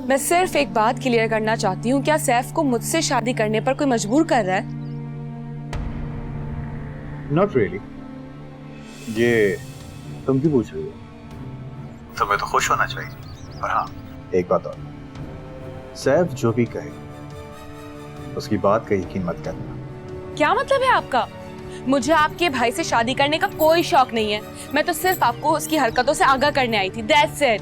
मैं सिर्फ एक बात क्लियर करना चाहती हूँ, क्या सैफ को मुझसे शादी करने पर कोई मजबूर कर रहा है? Not really. ये तुम क्यों पूछ रही हो? तुम्हें तो खुश होना चाहिए। पर हाँ, एक बात और, सैफ जो भी कहे उसकी बात का यकीन मत करना। क्या मतलब है आपका? मुझे आपके भाई से शादी करने का कोई शौक नहीं है। मैं तो सिर्फ आपको उसकी हरकतों से आगाह करने आई थी, दैट्स इट।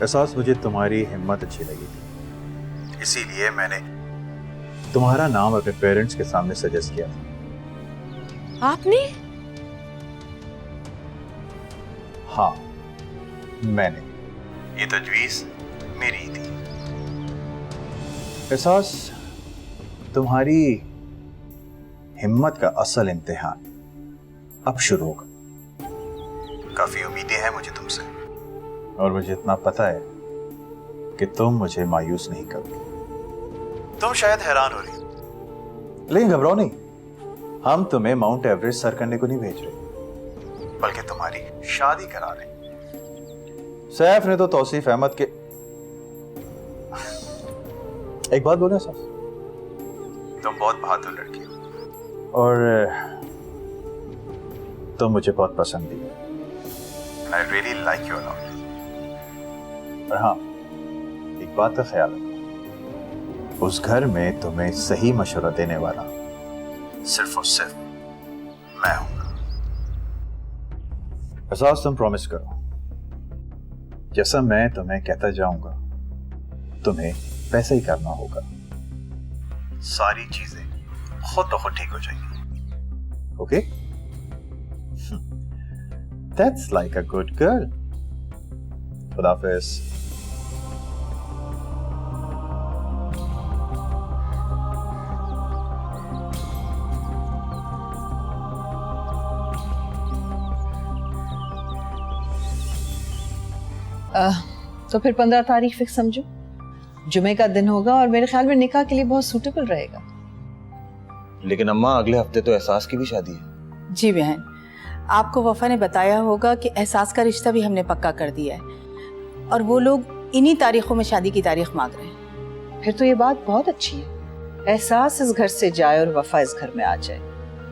एहसास मुझे तुम्हारी हिम्मत अच्छी लगी थी, इसीलिए मैंने तुम्हारा नाम अपने पेरेंट्स के सामने सजेस्ट किया था। आपने? हाँ, मैंने। ये तजवीज मेरी थी। एहसास, तुम्हारी हिम्मत का असल इम्तिहान अब शुरू होगा। काफी उम्मीदें हैं मुझे तुमसे, और मुझे इतना पता है कि तुम मुझे मायूस नहीं करोगे। तुम शायद हैरान हो रही, लेकिन घबराओ नहीं। हम तुम्हें माउंट एवरेस्ट सर करने को नहीं भेज रहे, बल्कि तुम्हारी शादी करा रहे। सैफ ने तो तौसीफ अहमद के एक बात बोले सर, तुम बहुत बहादुर लड़की हो और तुम मुझे बहुत पसंद भी हो। I really like you lot. पर हाँ, एक बात का ख्याल रखो, उस घर में तुम्हें सही मशवरा देने वाला सिर्फ और सिर्फ मैं हूं। एहसास, तुम प्रॉमिस करो, जैसा मैं तुम्हें कहता जाऊंगा तुम्हें वैसा ही करना होगा। सारी चीजें खुद ब खुद ठीक हो जाएंगी। Okay? That's like a good girl. खुदा हाफिज़। तो फिर 15 तारीख फिक्स समझो, जुमे का दिन होगा और मेरे ख्याल में निकाह के लिए बहुत सूटेबल रहेगा। लेकिन अम्मा, अगले हफ्ते तो एहसास की भी शादी है। जी बहन, आपको वफा ने बताया होगा कि एहसास का रिश्ता भी हमने पक्का कर दिया है और वो लोग इन्हीं तारीखों में शादी की तारीख मांग रहे हैं। फिर तो ये बात बहुत अच्छी है, एहसास इस घर से जाए और वफा इस घर में आ जाए।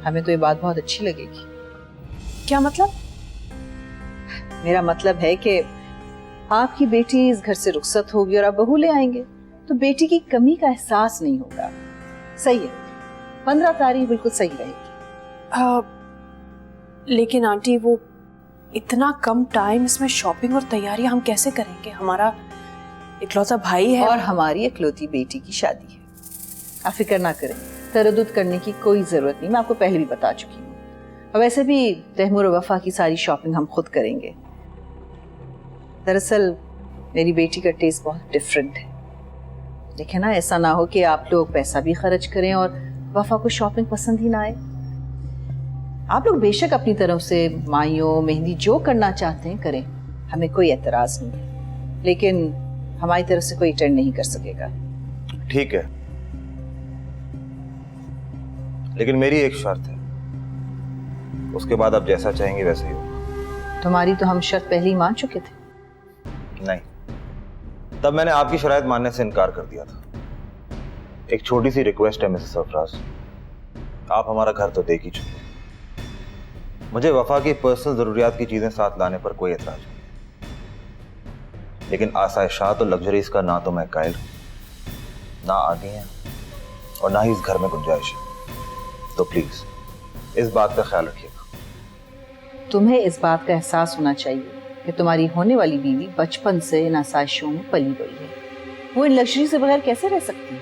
हमें तो ये बात बहुत अच्छी लगेगी। क्या मतलब? मेरा मतलब है कि आपकी बेटी इस घर से रुखसत होगी और आप बहू ले आएंगे तो बेटी की कमी का एहसास नहीं होगा। सही है, 15 तारीख बिल्कुल सही रहेगी। लेकिन आंटी, वो इतना कम टाइम, इसमें शॉपिंग और तैयारियां हम कैसे करेंगे? हमारा इकलौता भाई है और हमारी इकलौती बेटी की शादी है। आप फिक्र ना करें, तरद्दुद करने की कोई जरूरत नहीं, मैं आपको पहले भी बता चुकी हूँ। और वैसे भी तैमूर और वफा की सारी शॉपिंग हम खुद करेंगे। दरअसल मेरी बेटी का टेस्ट बहुत डिफरेंट है। देखे ना, ऐसा ना हो कि आप लोग पैसा भी खर्च करें और वफा को शॉपिंग पसंद ही ना आए। आप लोग बेशक अपनी तरफ से माइयों मेहंदी जो करना चाहते हैं करें, हमें कोई एतराज नहीं है, लेकिन हमारी तरफ से कोई अटेंड नहीं कर सकेगा। ठीक है, लेकिन मेरी एक शर्त है, उसके बाद आप जैसा चाहेंगे वैसे ही हो। तुम्हारी तो हम शर्त पहले ही मान चुके थे। नहीं, तब मैंने आपकी शराइत मानने से इनकार कर दिया था। एक छोटी सी रिक्वेस्ट है मिसेस सरफराज, आप हमारा घर तो देख ही चुके। मुझे वफा की पर्सनल जरूरियात की चीजें साथ लाने पर कोई एतराज नहीं, लेकिन आसाइशात और लग्जरीज का ना तो मैं कायल हूं, ना आदि है और ना ही इस घर में गुंजाइश है। तो प्लीज इस बात का ख्याल रखिएगा। तुम्हें इस बात का एहसास होना चाहिए कि तुम्हारी होने वाली बीवी बचपन से इन आसाइशों में पली बड़ी है। वो इन लग्जरी से बगैर कैसे रह सकती है?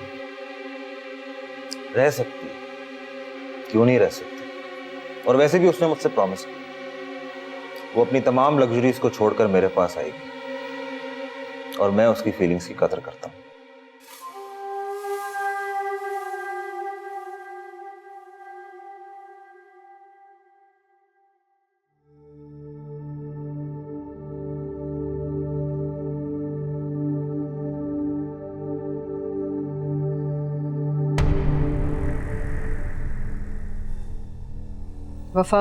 रह सकती है, क्यों नहीं रह सकती। और वैसे भी उसने मुझसे प्रॉमिस किया, वो अपनी तमाम लग्जरीज को छोड़कर मेरे पास आएगी और मैं उसकी फीलिंग्स की कदर करता हूं। वफा,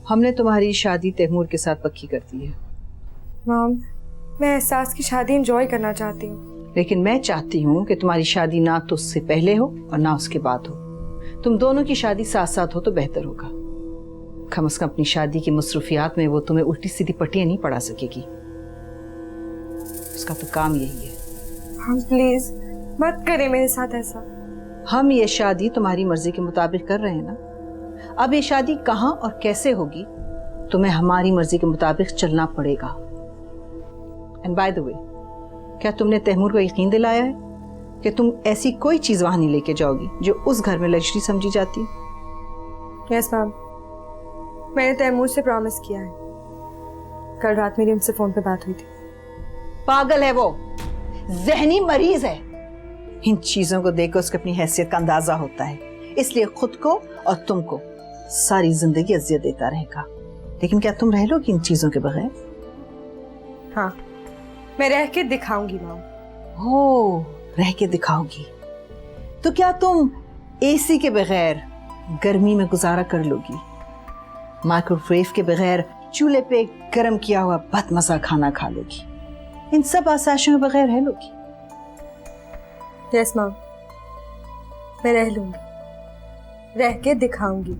हमने तुम्हारी शादी तैमूर के साथ पक्की कर दी है। मॉम, मैं एहसास की शादी एंजॉय करना चाहती हूँ। लेकिन मैं चाहती हूँ कि तुम्हारी शादी ना तो उससे पहले हो और ना उसके बाद हो। तुम दोनों की शादी साथ साथ हो तो बेहतर होगा। कम से कम अपनी शादी की मसरूफियात में वो तुम्हें उल्टी सीधी पट्टियां नहीं पड़ा सकेगी। उसका तो काम यही है। हम प्लीज मत करें मेरे साथ ऐसा। हम ये शादी तुम्हारी मर्जी के मुताबिक कर रहे हैं ना। अब ये शादी कहाँ और कैसे होगी तुम्हें हमारी मर्जी के मुताबिक चलना पड़ेगा। एंड बाय द वे, क्या तुमने तैमूर को यकीन दिलाया है कि तुम ऐसी कोई चीज वहां नहीं लेके जाओगी जो उस घर में लग्जरी समझी जाती है? यस मैम, मैंने तैमूर से प्रॉमिस किया है। कल रात मेरी उनसे फोन पे बात हुई थी। पागल है वो, जहनी मरीज है। इन चीजों को देखकर उसको अपनी हैसियत का अंदाजा होता है, इसलिए खुद को और तुमको सारी जिंदगी अजियत देता रहेगा। लेकिन क्या तुम रह लोगी इन चीजों के बगैर? हाँ, मैं रह के दिखाऊंगी मैम। हो, रह के दिखाओगी तो क्या तुम एसी के बगैर गर्मी में गुजारा कर लोगी? माइक्रोवेव के बगैर चूल्हे पे गर्म किया हुआ बदमजा खाना खा लोगी? इन सब आसाइशों के बगैर रह लोगी? यस मैम, मैं रह लूंगी, रह के दिखाऊंगी।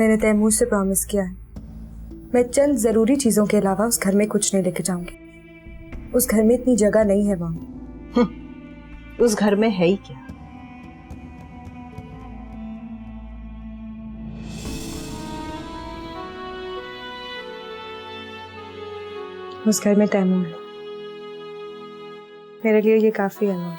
मैंने तैमूर से प्रॉमिस किया है, मैं चंद जरूरी चीजों के अलावा उस घर में कुछ नहीं लेके जाऊंगी। उस घर में इतनी जगह नहीं है मैम। उस घर में है ही क्या? उस घर में तैमूर है। मेरे लिए ये काफी है मैम।